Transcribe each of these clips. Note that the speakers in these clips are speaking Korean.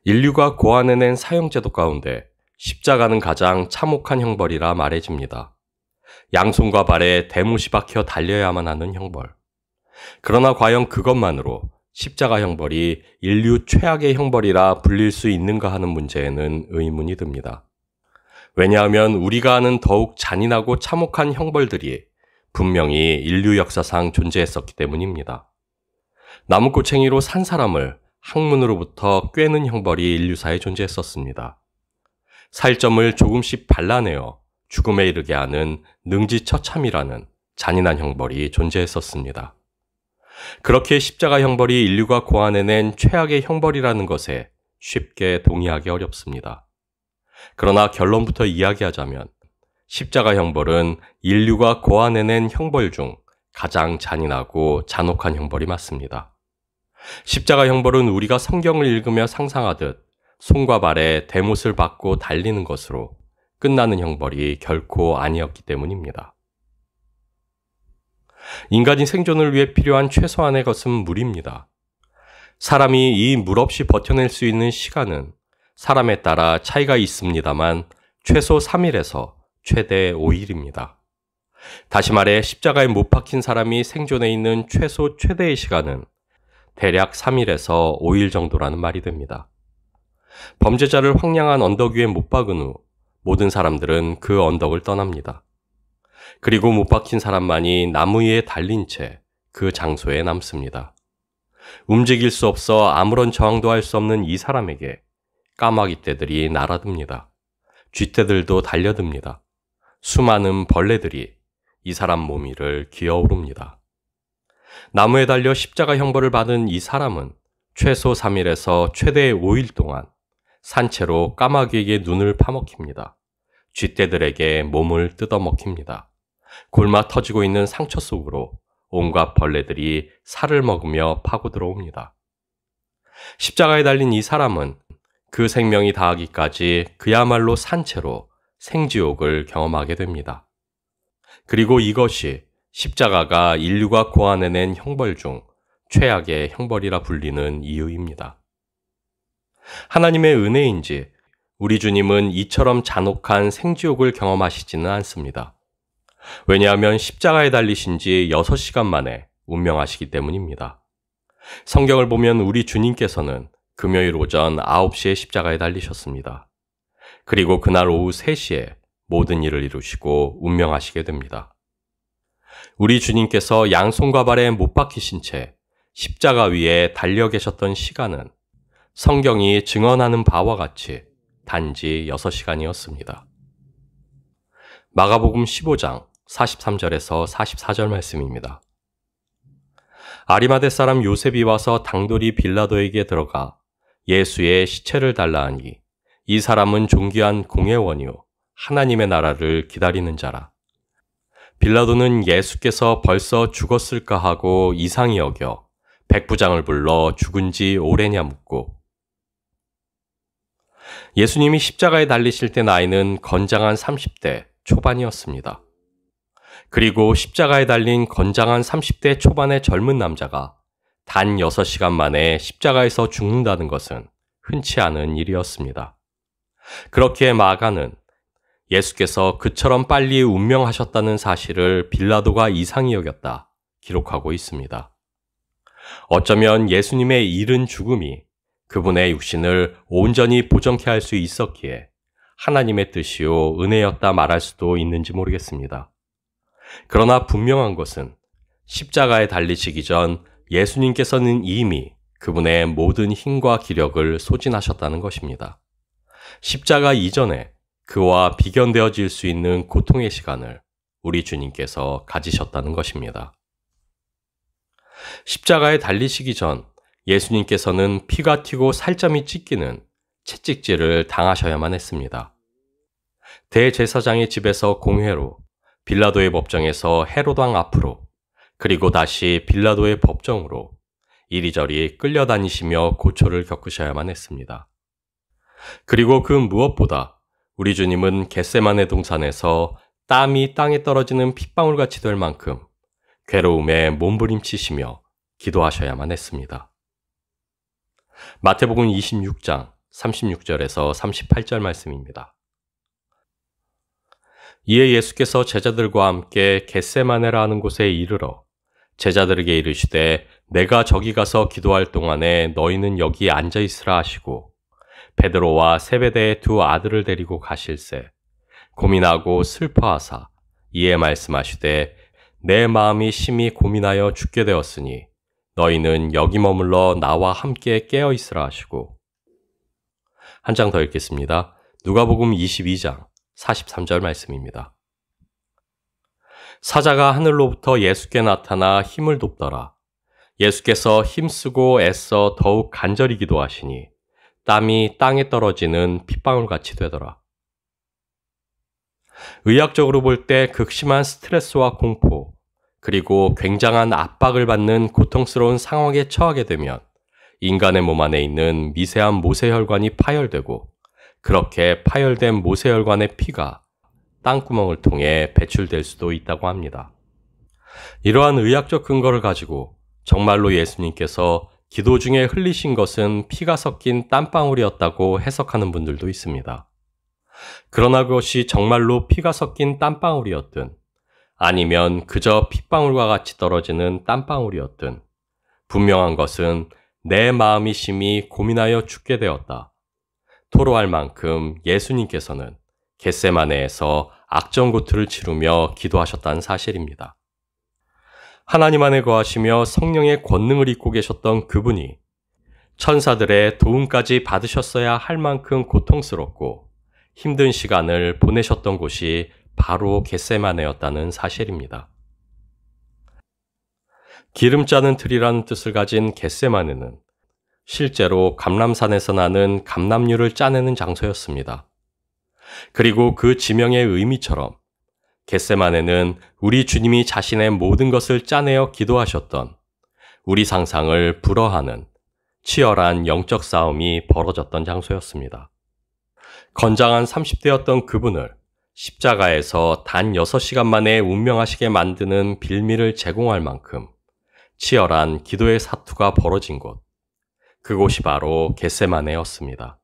인류가 고안해낸 사형제도 가운데 십자가는 가장 참혹한 형벌이라 말해집니다. 양손과 발에 대못이 박혀 달려야만 하는 형벌. 그러나 과연 그것만으로 십자가 형벌이 인류 최악의 형벌이라 불릴 수 있는가 하는 문제에는 의문이 듭니다. 왜냐하면 우리가 아는 더욱 잔인하고 참혹한 형벌들이 분명히 인류 역사상 존재했었기 때문입니다. 나무꼬챙이로 산 사람을 항문으로부터 꿰는 형벌이 인류사에 존재했었습니다. 살점을 조금씩 발라내어 죽음에 이르게 하는 능지처참이라는 잔인한 형벌이 존재했었습니다. 그렇게 십자가 형벌이 인류가 고안해낸 최악의 형벌이라는 것에 쉽게 동의하기 어렵습니다. 그러나 결론부터 이야기하자면 십자가 형벌은 인류가 고안해낸 형벌 중 가장 잔인하고 잔혹한 형벌이 맞습니다. 십자가 형벌은 우리가 성경을 읽으며 상상하듯 손과 발에 대못을 받고 달리는 것으로 끝나는 형벌이 결코 아니었기 때문입니다. 인간이 생존을 위해 필요한 최소한의 것은 물입니다. 사람이 이 물 없이 버텨낼 수 있는 시간은 사람에 따라 차이가 있습니다만 최소 3일에서 최대 5일입니다. 다시 말해 십자가에 못 박힌 사람이 생존해 있는 최대의 시간은 대략 3일에서 5일 정도라는 말이 됩니다. 범죄자를 황량한 언덕 위에 못 박은 후 모든 사람들은 그 언덕을 떠납니다. 그리고 못 박힌 사람만이 나무 위에 달린 채 그 장소에 남습니다. 움직일 수 없어 아무런 저항도 할 수 없는 이 사람에게 까마귀 떼들이 날아듭니다. 쥐떼들도 달려듭니다. 수많은 벌레들이 이 사람 몸 위를 기어오릅니다. 나무에 달려 십자가 형벌을 받은 이 사람은 최소 3일에서 최대 5일 동안 산채로 까마귀에게 눈을 파먹힙니다. 쥐떼들에게 몸을 뜯어먹힙니다. 골마 터지고 있는 상처 속으로 온갖 벌레들이 살을 먹으며 파고 들어옵니다. 십자가에 달린 이 사람은 그 생명이 다하기까지 그야말로 산채로 생지옥을 경험하게 됩니다. 그리고 이것이 십자가가 인류가 고안해낸 형벌 중 최악의 형벌이라 불리는 이유입니다. 하나님의 은혜인지 우리 주님은 이처럼 잔혹한 생지옥을 경험하시지는 않습니다. 왜냐하면 십자가에 달리신 지 6시간 만에 운명하시기 때문입니다. 성경을 보면 우리 주님께서는 금요일 오전 9시에 십자가에 달리셨습니다. 그리고 그날 오후 3시에 모든 일을 이루시고 운명하시게 됩니다. 우리 주님께서 양손과 발에 못 박히신 채 십자가 위에 달려 계셨던 시간은 성경이 증언하는 바와 같이 단지 6시간이었습니다. 마가복음 15장 43절에서 44절 말씀입니다. 아리마대 사람 요셉이 와서 당돌이 빌라도에게 들어가 예수의 시체를 달라 하니 이 사람은 존귀한 공회원이요 하나님의 나라를 기다리는 자라. 빌라도는 예수께서 벌써 죽었을까 하고 이상히 여겨 백부장을 불러 죽은 지 오래냐 묻고, 예수님이 십자가에 달리실 때 나이는 건장한 30대 초반이었습니다. 그리고 십자가에 달린 건장한 30대 초반의 젊은 남자가 단 6시간 만에 십자가에서 죽는다는 것은 흔치 않은 일이었습니다. 그렇게 마가는 예수께서 그처럼 빨리 운명하셨다는 사실을 빌라도가 이상히 여겼다 기록하고 있습니다. 어쩌면 예수님의 이른 죽음이 그분의 육신을 온전히 보정케 할 수 있었기에 하나님의 뜻이요 은혜였다 말할 수도 있는지 모르겠습니다. 그러나 분명한 것은 십자가에 달리시기 전 예수님께서는 이미 그분의 모든 힘과 기력을 소진하셨다는 것입니다. 십자가 이전에 그와 비견되어질 수 있는 고통의 시간을 우리 주님께서 가지셨다는 것입니다. 십자가에 달리시기 전 예수님께서는 피가 튀고 살점이 찢기는 채찍질을 당하셔야만 했습니다. 대제사장의 집에서 공회로, 빌라도의 법정에서 헤롯 왕 앞으로, 그리고 다시 빌라도의 법정으로 이리저리 끌려다니시며 고초를 겪으셔야만 했습니다. 그리고 그 무엇보다 우리 주님은 겟세마네 동산에서 땀이 땅에 떨어지는 핏방울같이 될 만큼 괴로움에 몸부림치시며 기도하셔야만 했습니다. 마태복음 26장 36절에서 38절 말씀입니다. 이에 예수께서 제자들과 함께 겟세마네라 하는 곳에 이르러 제자들에게 이르시되 내가 저기 가서 기도할 동안에 너희는 여기 앉아 있으라 하시고 베드로와 세베대의 두 아들을 데리고 가실새 고민하고 슬퍼하사 이에 말씀하시되 내 마음이 심히 고민하여 죽게 되었으니 너희는 여기 머물러 나와 함께 깨어 있으라 하시고 한 장 더 읽겠습니다. 누가복음 22장 43절 말씀입니다. 사자가 하늘로부터 예수께 나타나 힘을 돕더라. 예수께서 힘쓰고 애써 더욱 간절히 기도하시니 땀이 땅에 떨어지는 핏방울같이 되더라. 의학적으로 볼 때 극심한 스트레스와 공포, 그리고 굉장한 압박을 받는 고통스러운 상황에 처하게 되면 인간의 몸 안에 있는 미세한 모세혈관이 파열되고 그렇게 파열된 모세혈관의 피가 땅구멍을 통해 배출될 수도 있다고 합니다. 이러한 의학적 근거를 가지고 정말로 예수님께서 기도 중에 흘리신 것은 피가 섞인 땀방울이었다고 해석하는 분들도 있습니다. 그러나 그것이 정말로 피가 섞인 땀방울이었든 아니면 그저 핏방울과 같이 떨어지는 땀방울이었든 분명한 것은 내 마음이 심히 고민하여 죽게 되었다. 토로할 만큼 예수님께서는 겟세마네에서 악전고투를 치르며 기도하셨다는 사실입니다. 하나님 안에 거하시며 성령의 권능을 입고 계셨던 그분이 천사들의 도움까지 받으셨어야 할 만큼 고통스럽고 힘든 시간을 보내셨던 곳이 바로 겟세마네였다는 사실입니다. 기름 짜는 틀이라는 뜻을 가진 겟세마네는 실제로 감람산에서 나는 감람류를 짜내는 장소였습니다. 그리고 그 지명의 의미처럼 겟세마네는 우리 주님이 자신의 모든 것을 짜내어 기도하셨던 우리 상상을 불허하는 치열한 영적 싸움이 벌어졌던 장소였습니다. 건장한 30대였던 그분을 십자가에서 단 6시간 만에 운명하시게 만드는 빌미를 제공할 만큼 치열한 기도의 사투가 벌어진 곳, 그곳이 바로 겟세마네였습니다.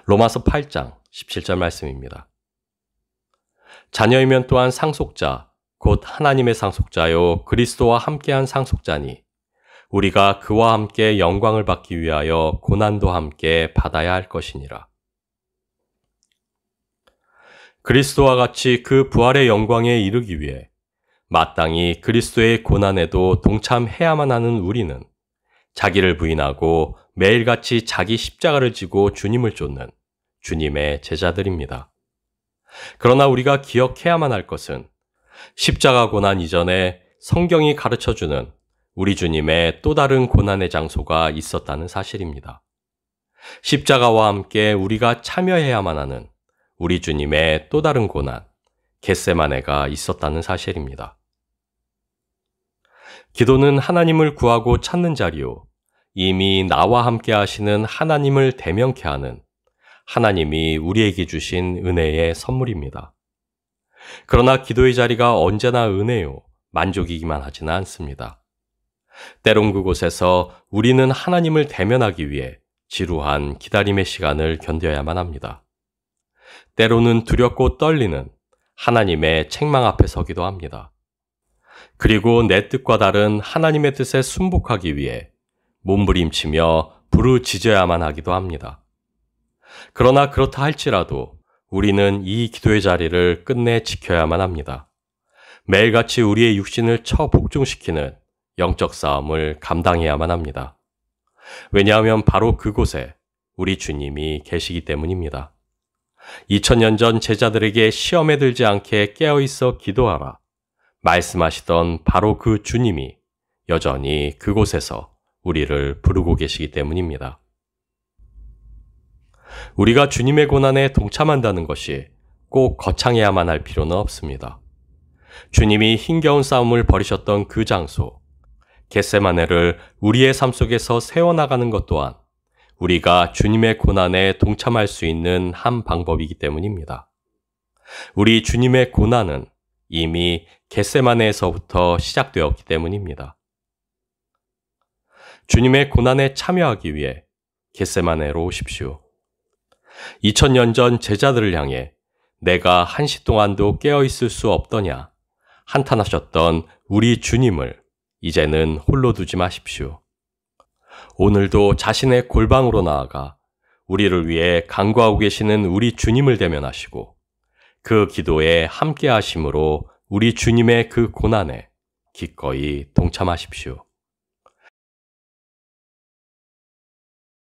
로마서 8장 17절 말씀입니다. 자녀이면 또한 상속자, 곧 하나님의 상속자요 그리스도와 함께한 상속자니 우리가 그와 함께 영광을 받기 위하여 고난도 함께 받아야 할 것이니라. 그리스도와 같이 그 부활의 영광에 이르기 위해 마땅히 그리스도의 고난에도 동참해야만 하는 우리는 자기를 부인하고 매일같이 자기 십자가를 지고 주님을 쫓는 주님의 제자들입니다. 그러나 우리가 기억해야만 할 것은 십자가 고난 이전에 성경이 가르쳐주는 우리 주님의 또 다른 고난의 장소가 있었다는 사실입니다. 십자가와 함께 우리가 참여해야만 하는 우리 주님의 또 다른 고난, 겟세마네가 있었다는 사실입니다. 기도는 하나님을 구하고 찾는 자리요, 이미 나와 함께 하시는 하나님을 대면케 하는 하나님이 우리에게 주신 은혜의 선물입니다. 그러나 기도의 자리가 언제나 은혜요, 만족이기만 하지는 않습니다. 때론 그곳에서 우리는 하나님을 대면하기 위해 지루한 기다림의 시간을 견뎌야만 합니다. 때로는 두렵고 떨리는 하나님의 책망 앞에 서기도 합니다. 그리고 내 뜻과 다른 하나님의 뜻에 순복하기 위해 몸부림치며 부르짖어야만 하기도 합니다. 그러나 그렇다 할지라도 우리는 이 기도의 자리를 끝내 지켜야만 합니다. 매일같이 우리의 육신을 처복종시키는 영적 싸움을 감당해야만 합니다. 왜냐하면 바로 그곳에 우리 주님이 계시기 때문입니다. 2000년 전 제자들에게 시험에 들지 않게 깨어있어 기도하라 말씀하시던 바로 그 주님이 여전히 그곳에서 우리를 부르고 계시기 때문입니다. 우리가 주님의 고난에 동참한다는 것이 꼭 거창해야만 할 필요는 없습니다. 주님이 힘겨운 싸움을 벌이셨던 그 장소, 겟세마네를 우리의 삶 속에서 세워나가는 것 또한 우리가 주님의 고난에 동참할 수 있는 한 방법이기 때문입니다. 우리 주님의 고난은 이미 겟세마네에서부터 시작되었기 때문입니다. 주님의 고난에 참여하기 위해 겟세마네로 오십시오. 2000년 전 제자들을 향해 내가 한시 동안도 깨어있을 수 없더냐 한탄하셨던 우리 주님을 이제는 홀로 두지 마십시오. 오늘도 자신의 골방으로 나아가 우리를 위해 간구하고 계시는 우리 주님을 대면하시고 그 기도에 함께 하심으로 우리 주님의 그 고난에 기꺼이 동참하십시오.